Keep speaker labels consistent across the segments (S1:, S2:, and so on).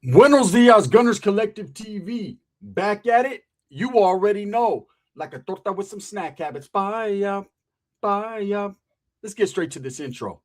S1: Buenos dias, Gunners Collective TV. Back at it. You already know. Like a torta with some snack habits. Bye. Bye. Let's get straight to this intro.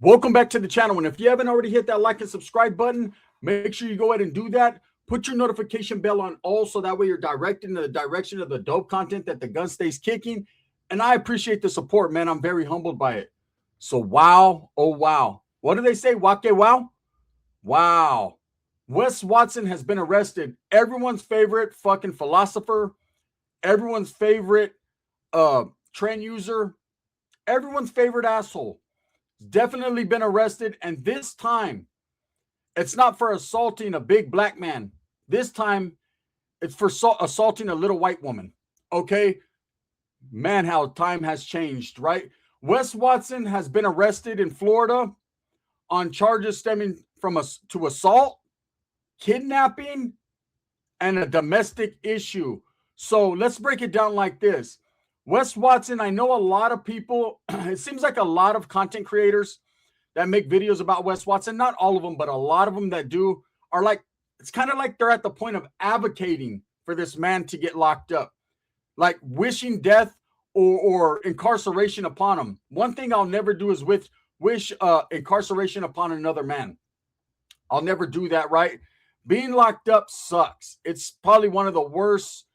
S1: Welcome back to the channel. And if you haven't already hit that like and subscribe button, make sure you go ahead and do that. Put your notification bell on all so that way you're directed in the direction of the dope content that the gun stays kicking. And I appreciate the support, man. I'm very humbled by it. So wow, oh wow. What do they say? Wake wow? Wow. Wes Watson has been arrested. Everyone's favorite fucking philosopher, everyone's favorite trend user, everyone's favorite asshole. Definitely been arrested, and this time it's not for assaulting a big black man. This time it's for assaulting a little white woman. Okay, man, how time has changed, right? Wes Watson has been arrested in Florida on charges stemming from to assault, kidnapping, and a domestic issue. So let's break it down like this. Wes Watson, I know a lot of people, it seems like a lot of content creators that make videos about Wes Watson, not all of them, but a lot of them that do, are like, it's kind of like they're at the point of advocating for this man to get locked up, like wishing death or incarceration upon him. One thing I'll never do is wish incarceration upon another man. I'll never do that, right? Being locked up sucks. It's probably one of the worst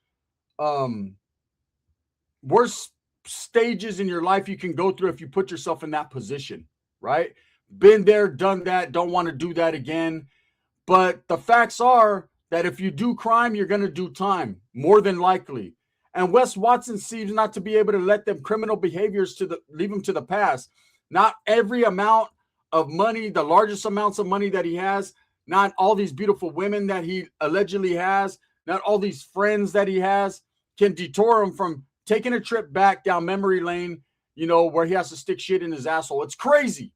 S1: stages in your life you can go through if you put yourself in that position, right? Been there, done that, don't want to do that again. But the facts are that if you do crime, you're going to do time, more than likely. And Wes Watson seems not to be able to let them criminal behaviors leave him to the past. Not every amount of money, the largest amounts of money that he has, not all these beautiful women that he allegedly has, not all these friends that he has can detour him from taking a trip back down memory lane, you know, where he has to stick shit in his asshole. It's crazy.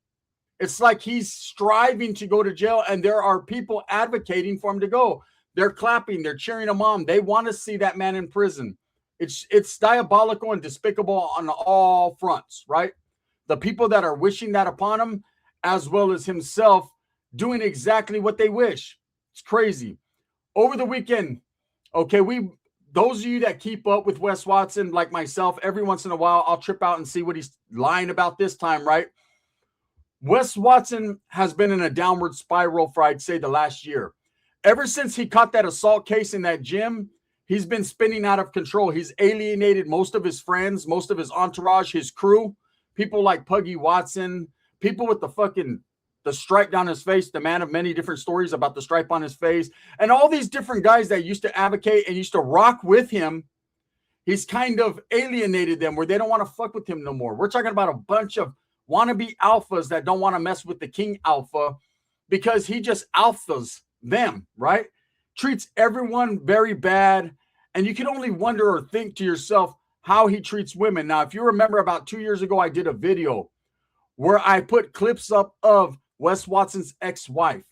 S1: It's like he's striving to go to jail, and there are people advocating for him to go. They're clapping, they're cheering him on. They want to see that man in prison. It's diabolical and despicable on all fronts, right? The people that are wishing that upon him, as well as himself doing exactly what they wish. It's crazy. Over the weekend, okay, those of you that keep up with Wes Watson, like myself, every once in a while, I'll trip out and see what he's lying about this time, right? Wes Watson has been in a downward spiral for, I'd say, the last year. Ever since he caught that assault case in that gym, he's been spinning out of control. He's alienated most of his friends, most of his entourage, his crew, people like Puggy Watson, people with the stripe down his face, the man of many different stories about the stripe on his face, and all these different guys that used to advocate and used to rock with him. He's kind of alienated them where they don't want to fuck with him no more. We're talking about a bunch of wannabe alphas that don't want to mess with the King Alpha because he just alphas them, right? Treats everyone very bad. And you can only wonder or think to yourself how he treats women. Now, if you remember about 2 years ago, I did a video where I put clips up of Wes Watson's ex-wife,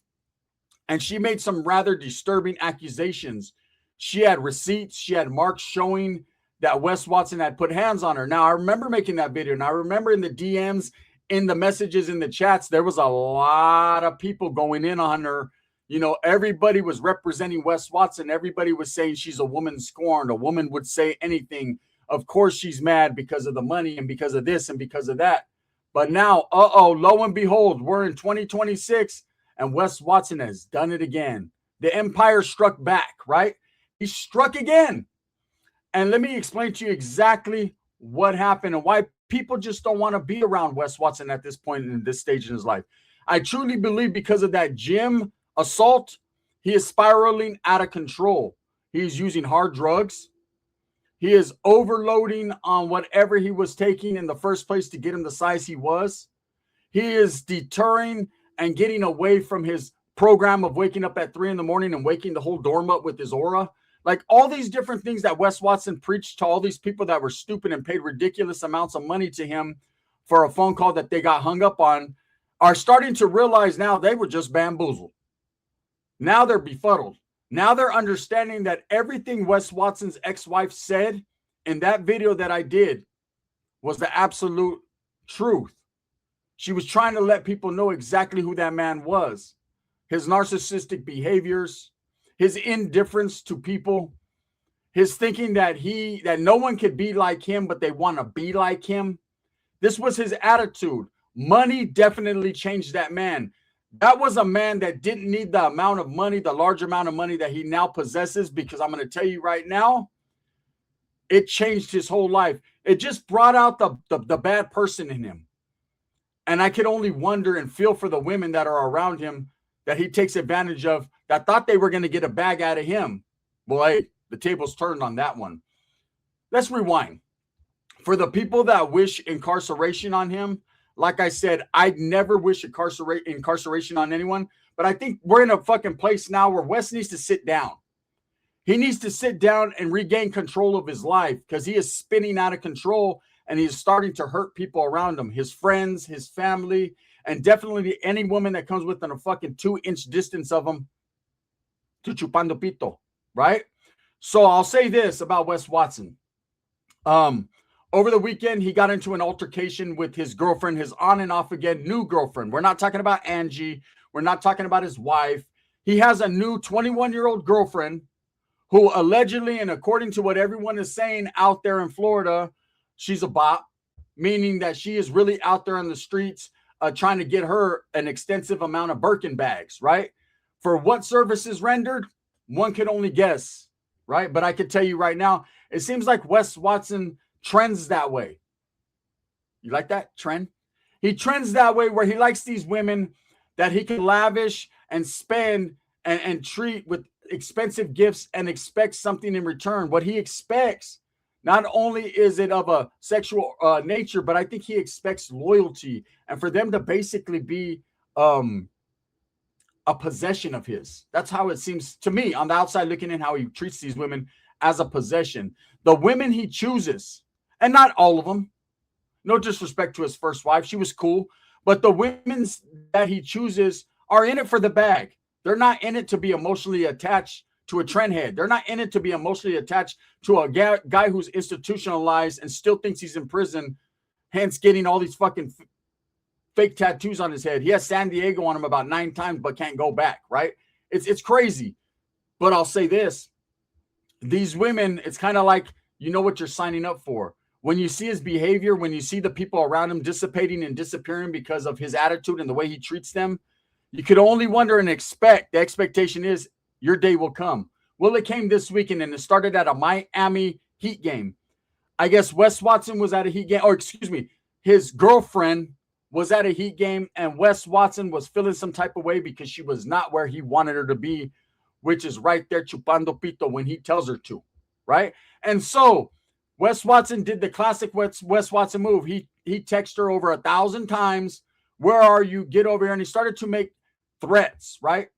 S1: and she made some rather disturbing accusations. She had receipts, she had marks showing that Wes Watson had put hands on her. Now, I remember making that video, and I remember in the DMs, in the messages, in the chats, there was a lot of people going in on her. You know, everybody was representing Wes Watson. Everybody was saying she's a woman scorned. A woman would say anything. Of course, she's mad because of the money and because of this and because of that. But now, lo and behold, we're in 2026, and Wes Watson has done it again. The empire struck back, right? He struck again. And let me explain to you exactly what happened and why people just don't want to be around Wes Watson at this point in this stage in his life. I truly believe because of that gym assault, he is spiraling out of control. He's using hard drugs. He is overloading on whatever he was taking in the first place to get him the size he was. He is deterring and getting away from his program of waking up at 3 in the morning and waking the whole dorm up with his aura. Like all these different things that Wes Watson preached to all these people that were stupid and paid ridiculous amounts of money to him for a phone call that they got hung up on are starting to realize now they were just bamboozled. Now they're befuddled. Now they're understanding that everything Wes Watson's ex-wife said in that video that I did was the absolute truth. She was trying to let people know exactly who that man was. His narcissistic behaviors, his indifference to people, his thinking that no one could be like him, but they want to be like him. This was his attitude. Money definitely changed that man. That was a man that didn't need the amount of money, the large amount of money that he now possesses, because I'm going to tell you right now, it changed his whole life. It just brought out the bad person in him. And I could only wonder and feel for the women that are around him that he takes advantage of, that thought they were going to get a bag out of him. Boy, the tables turned on that one. Let's rewind. For the people that wish incarceration on him, like I said, I'd never wish incarceration on anyone, but I think we're in a fucking place now where Wes needs to sit down. He needs to sit down and regain control of his life, because he is spinning out of control and he's starting to hurt people around him, his friends, his family, and definitely any woman that comes within a fucking 2-inch distance of him to chupando pito, right? So I'll say this about Wes Watson. Over the weekend, he got into an altercation with his girlfriend, his on and off again new girlfriend. We're not talking about Angie. We're not talking about his wife. He has a new 21-year-old girlfriend who allegedly, and according to what everyone is saying out there in Florida, she's a bop, meaning that she is really out there on the streets trying to get her an extensive amount of Birkin bags, right? For what services rendered, one can only guess, right? But I can tell you right now, it seems like Wes Watson trends that way. You like that trend? He trends that way, where he likes these women that he can lavish and spend and treat with expensive gifts and expect something in return. What he expects, not only is it of a sexual nature, but I think he expects loyalty, and for them to basically be a possession of his. That's how it seems to me on the outside looking in, how he treats these women as a possession. The women he chooses, and not all of them, no disrespect to his first wife, she was cool, but the women that he chooses are in it for the bag. They're not in it to be emotionally attached to a trendhead. They're not in it to be emotionally attached to a guy who's institutionalized and still thinks he's in prison, hence getting all these fucking fake tattoos on his head. He has San Diego on him about 9 times, but can't go back, right? It's crazy. But I'll say this. These women, it's kind of like, you know what you're signing up for. When you see his behavior, when you see the people around him dissipating and disappearing because of his attitude and the way he treats them, you could only wonder and expect, the expectation is your day will come. Well, it came this weekend, and it started at a Miami Heat game. I guess Wes Watson was at a Heat game, or excuse me, his girlfriend was at a Heat game, and Wes Watson was feeling some type of way because she was not where he wanted her to be, which is right there chupando pito when he tells her to, right? And so Wes Watson did the classic Wes Watson move. He texted her over 1,000 times. Where are you? Get over here. And he started to make threats, right?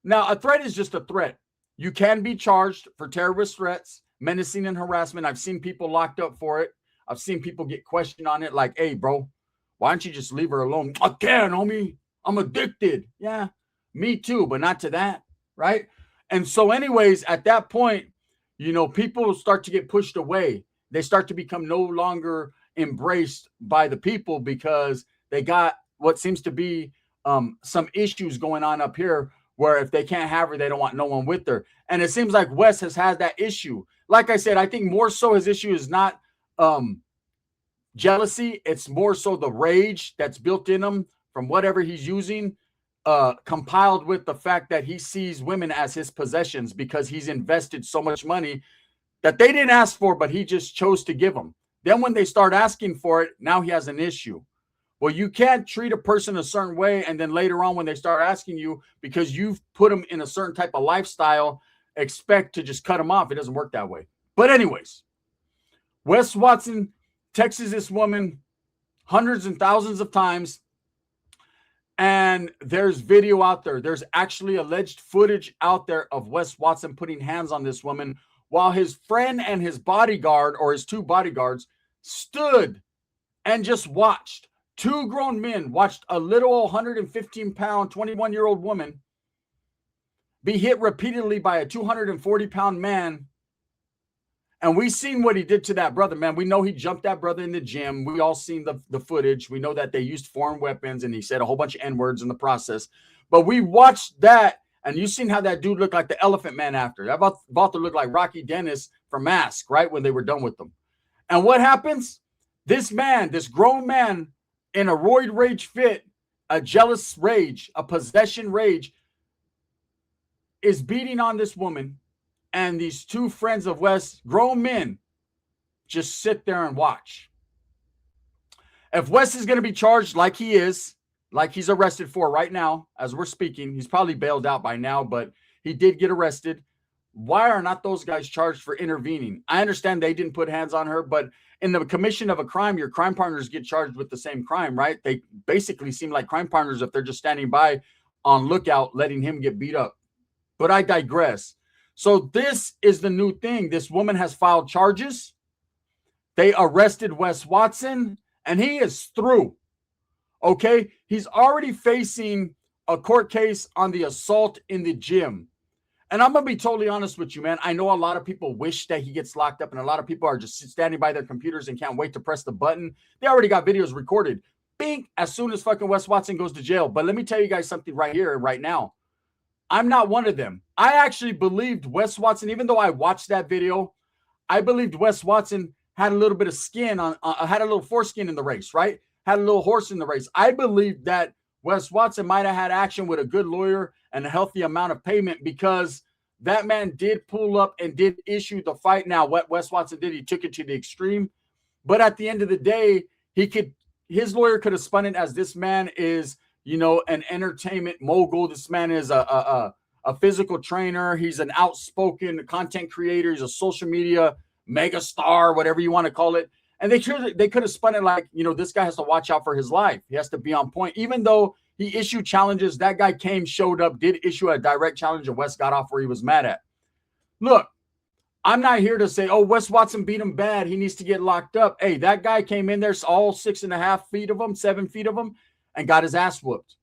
S1: Now, a threat is just a threat. You can be charged for terrorist threats, menacing, and harassment. I've seen people locked up for it. I've seen people get questioned on it like, hey, bro, why don't you just leave her alone? I can't, homie. I'm addicted. Yeah, me too, but not to that, right? And so anyways, at that point, you know, people start to get pushed away. They start to become no longer embraced by the people because they got what seems to be some issues going on up here, where if they can't have her, they don't want no one with her. And it seems like Wes has had that issue. Like I said, I think more so his issue is not jealousy. It's more so the rage that's built in him from whatever he's using, compiled with the fact that he sees women as his possessions because he's invested so much money that they didn't ask for, but he just chose to give them. Then when they start asking for it, now he has an issue. Well, you can't treat a person a certain way, and then later on when they start asking you because you've put them in a certain type of lifestyle, expect to just cut them off. It doesn't work that way. But anyways, Wes Watson texts this woman hundreds and thousands of times, and there's video out there. There's actually alleged footage out there of Wes Watson putting hands on this woman while his friend and his bodyguard, or his 2 bodyguards, stood and just watched. Two grown men watched a little 115-pound, 21-year-old woman be hit repeatedly by a 240-pound man. And we seen what he did to that brother, man. We know he jumped that brother in the gym. We all seen the footage. We know that they used foreign weapons and he said a whole bunch of N-words in the process. But we watched that, and you seen how that dude looked like the Elephant Man after. That about to look like Rocky Dennis from Mask, right, when they were done with them. And what happens? This man, this grown man in a roid rage fit, a jealous rage, a possession rage, is beating on this woman. And these two friends of Wes, grown men, just sit there and watch. If Wes is going to be charged like he is, like he's arrested for right now, as we're speaking, he's probably bailed out by now, but he did get arrested. Why are not those guys charged for intervening? I understand they didn't put hands on her, but in the commission of a crime, your crime partners get charged with the same crime, right? They basically seem like crime partners if they're just standing by on lookout, letting him get beat up. But I digress. So this is the new thing. This woman has filed charges. They arrested Wes Watson, and he is through. Okay? He's already facing a court case on the assault in the gym. And I'm going to be totally honest with you, man. I know a lot of people wish that he gets locked up, and a lot of people are just standing by their computers and can't wait to press the button. They already got videos recorded. Bink, as soon as fucking Wes Watson goes to jail. But let me tell you guys something right here and right now. I'm not one of them. I actually believed Wes Watson, even though I watched that video, I believed Wes Watson had a little bit of skin on, had a little foreskin in the race, right? Had a little horse in the race. I believed that Wes Watson might have had action with a good lawyer and a healthy amount of payment, because that man did pull up and did issue the fight. Now, what Wes Watson did, he took it to the extreme. But at the end of the day, his lawyer could have spun it as this man is, you know, an entertainment mogul. This man is a physical trainer. He's an outspoken content creator. He's a social media mega star, whatever you want to call it. And they could have spun it like, you know, this guy has to watch out for his life. He has to be on point. Even though he issued challenges, that guy showed up, did issue a direct challenge, and Wes got off where he was mad at. Look, I'm not here to say, oh, Wes Watson beat him bad, he needs to get locked up. Hey, that guy came in there, all 6.5 feet of him, 7 feet of him, and got his ass whooped.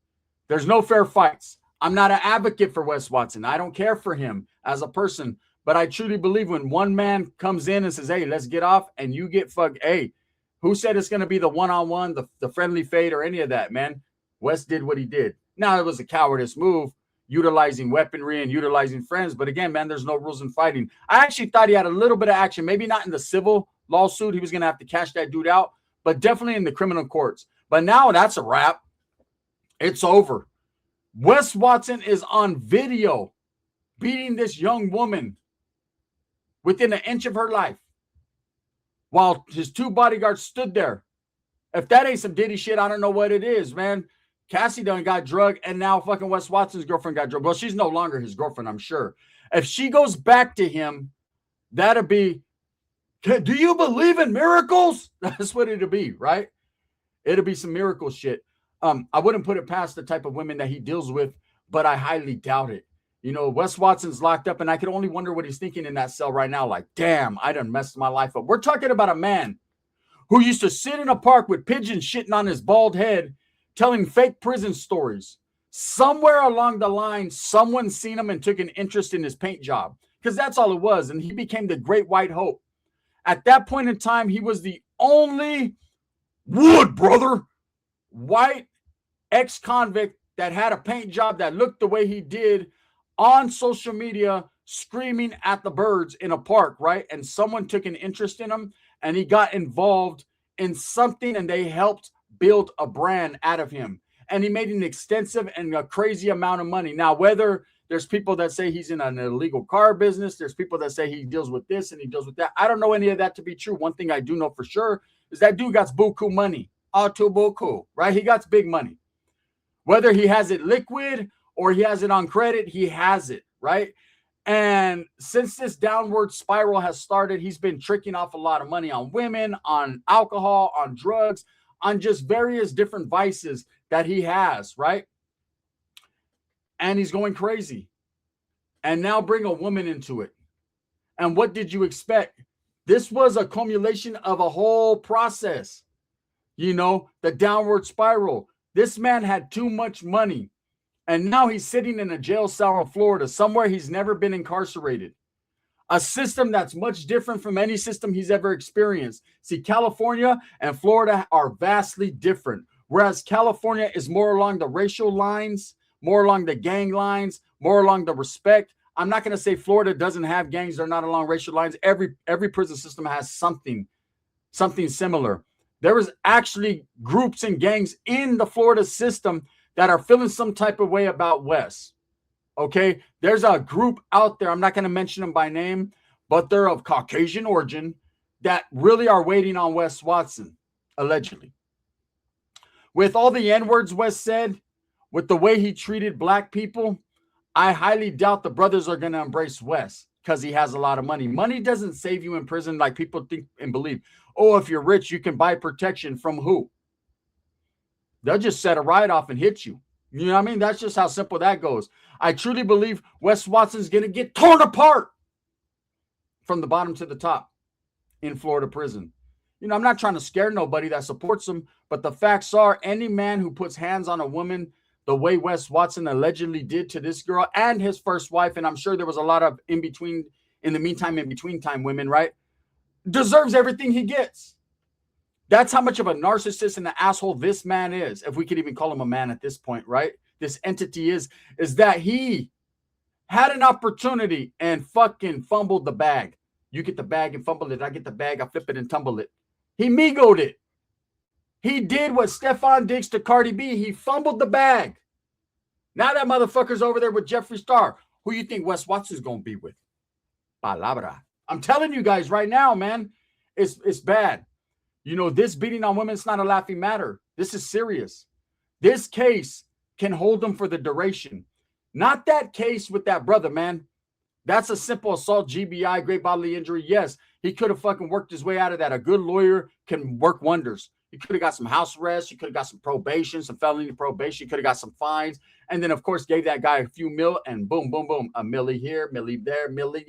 S1: There's no fair fights. I'm not an advocate for Wes Watson. I don't care for him as a person, but I truly believe when one man comes in and says, hey, let's get off, and you get fucked. Hey, who said it's going to be the one-on-one, the friendly fade, or any of that, man? Wes did what he did. Now, it was a cowardice move, utilizing weaponry and utilizing friends. But again, man, there's no rules in fighting. I actually thought he had a little bit of action, maybe not in the civil lawsuit. He was going to have to cash that dude out, but definitely in the criminal courts. But now that's a wrap. It's over. Wes Watson is on video beating this young woman within an inch of her life while his two bodyguards stood there. If that ain't some Diddy shit, I don't know what it is, man. Cassie done got drugged, and now fucking Wes Watson's girlfriend got drugged. Well, she's no longer his girlfriend, I'm sure. If she goes back to him, that'll be, do you believe in miracles? That's what it'll be, right? It'll be some miracle shit. I wouldn't put it past the type of women that he deals with, but I highly doubt it. You know, Wes Watson's locked up, and I can only wonder what he's thinking in that cell right now. Like, damn, I done messed my life up. We're talking about a man who used to sit in a park with pigeons shitting on his bald head, telling fake prison stories. Somewhere along the line, someone seen him and took an interest in his paint job, because that's all it was. And he became the great white hope. At that point in time, he was the only white ex-convict that had a paint job that looked the way he did on social media, screaming at the birds in a park, right? And someone took an interest in him, and he got involved in something, and they helped build a brand out of him. And he made an extensive and a crazy amount of money. Now, whether there's people that say he's in an illegal car business, there's people that say he deals with this and he deals with that. I don't know any of that to be true. One thing I do know for sure is that dude got buku money. Auto buku, right? He got big money. Whether he has it liquid or he has it on credit, he has it, right? And since this downward spiral has started, he's been tricking off a lot of money on women, on alcohol, on drugs, on just various different vices that he has, right? And he's going crazy. And now bring a woman into it. And what did you expect? This was a culmination of a whole process. You know, the downward spiral. This man had too much money. And now he's sitting in a jail cell in Florida, somewhere he's never been incarcerated. A system that's much different from any system he's ever experienced. See, California and Florida are vastly different. Whereas California is more along the racial lines, more along the gang lines, more along the respect. I'm not going to say Florida doesn't have gangs. They're not along racial lines. Every prison system has something similar. There is actually groups and gangs in the Florida system that are feeling some type of way about Wes. Okay, there's a group out there, I'm not going to mention them by name, but they're of Caucasian origin that really are waiting on Wes Watson, allegedly. With all the N-words Wes said, with the way he treated black people, I highly doubt the brothers are going to embrace Wes because he has a lot of money. Money doesn't save you in prison like people think and believe. Oh, if you're rich, you can buy protection from who? They'll just set a ride off and hit you. You know what I mean? That's just how simple that goes. I truly believe Wes Watson's going to get torn apart from the bottom to the top in Florida prison. You know, I'm not trying to scare nobody that supports him, but the facts are any man who puts hands on a woman the way Wes Watson allegedly did to this girl and his first wife, and I'm sure there was a lot of in between time women, right? Deserves everything he gets. That's how much of a narcissist and an asshole this man is, if we could even call him a man at this point, right? This entity is that he had an opportunity and fucking fumbled the bag. You get the bag and fumble it. I get the bag, I flip it and tumble it. He migoed it. He did what Stefan Diggs to Cardi B. He fumbled the bag. Now that motherfucker's over there with Jeffree Star. Who you think Wes Watson's going to be with? Palabra. I'm telling you guys right now, man, it's bad. You know, this beating on women is not a laughing matter. This is serious. This case can hold them for the duration. Not that case with that brother, man. That's a simple assault, GBI, great bodily injury. Yes, he could have fucking worked his way out of that. A good lawyer can work wonders. He could have got some house arrest. He could have got some probation, some felony probation. He could have got some fines. And then, of course, gave that guy a few mil and boom, boom, boom. A milli here, milli there, milli.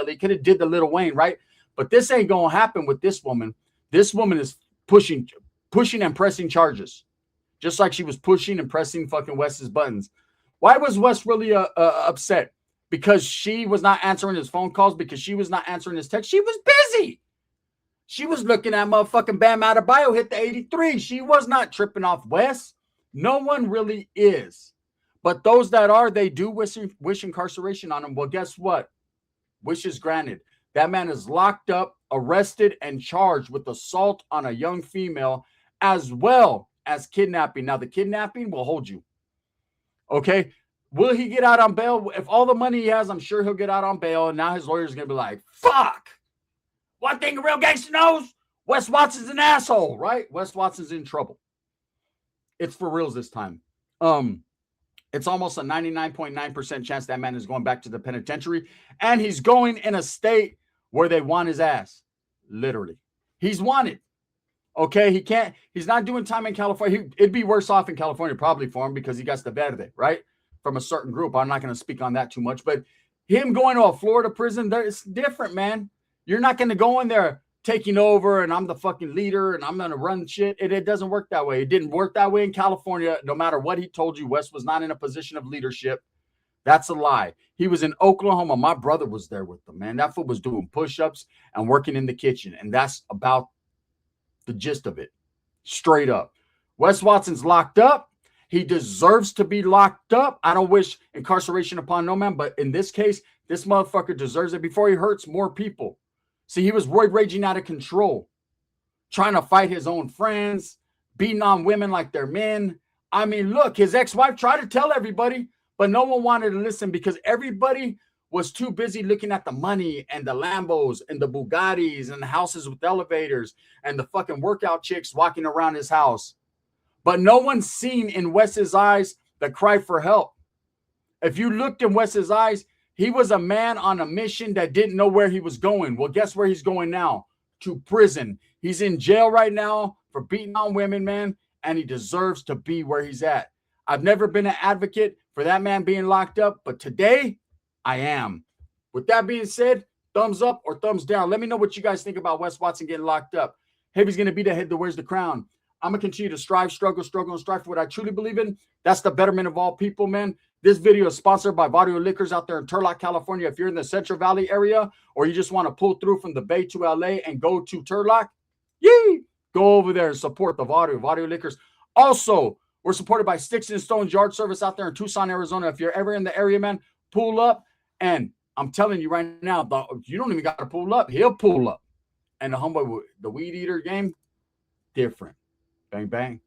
S1: He could have did the Lil Wayne, right? But this ain't going to happen with this woman. This woman is pushing and pressing charges, just like she was pushing and pressing fucking Wes's buttons. Why was Wes really upset? Because she was not answering his phone calls, because she was not answering his text. She was busy. She was looking at motherfucking Bam Adebayo hit the 83. She was not tripping off Wes. No one really is. But those that are, they do wish incarceration on him. Well, guess what? Wishes granted. That man is locked up, arrested, and charged with assault on a young female, as well as kidnapping. Now, the kidnapping will hold you. Okay? Will he get out on bail? If all the money he has, I'm sure he'll get out on bail. And now his lawyer's going to be like, fuck! One thing a real gangster knows, Wes Watson's an asshole, right? Wes Watson's in trouble. It's for reals this time. It's almost a 99.9% chance that man is going back to the penitentiary. And he's going in a state where they want his ass. Literally. He's wanted. Okay? He's not doing time in California. It'd be worse off in California probably for him because he got the verde, right? From a certain group. I'm not going to speak on that too much. But him going to a Florida prison, it's different, man. You're not going to go in there taking over and I'm the fucking leader and I'm going to run shit. It doesn't work that way. It didn't work that way in California. No matter what he told you, Wes was not in a position of leadership. That's a lie. He was in Oklahoma. My brother was there with them, man. That fool was doing push-ups and working in the kitchen. And that's about the gist of it. Straight up. Wes Watson's locked up. He deserves to be locked up. I don't wish incarceration upon no man, but in this case, this motherfucker deserves it before he hurts more people. See, he was roid raging out of control, trying to fight his own friends, beating on women like they're men. I mean, look, his ex-wife tried to tell everybody, but no one wanted to listen because everybody was too busy looking at the money and the Lambos and the Bugattis and the houses with elevators and the fucking workout chicks walking around his house. But no one's seen in Wes's eyes the cry for help. If you looked in Wes's eyes, he was a man on a mission that didn't know where he was going. Well, guess where he's going now? To prison. He's in jail right now for beating on women, man, and he deserves to be where he's at. I've never been an advocate for that man being locked up, but today I am. With that being said, thumbs up or thumbs down. Let me know what you guys think about Wes Watson getting locked up. Heavy's going to be the head that wears the crown. I'm going to continue to strive, struggle, and strive for what I truly believe in. That's the betterment of all people, man. This video is sponsored by Barrio Liquors out there in Turlock, California. If you're in the Central Valley area or you just want to pull through from the Bay to LA and go to Turlock, yee, go over there and support the Barrio Liquors. Also, we're supported by Sticks and Stones Yard Service out there in Tucson, Arizona. If you're ever in the area, man, pull up. And I'm telling you right now, you don't even got to pull up. He'll pull up. And the Weed Eater game, different. Bang, bang.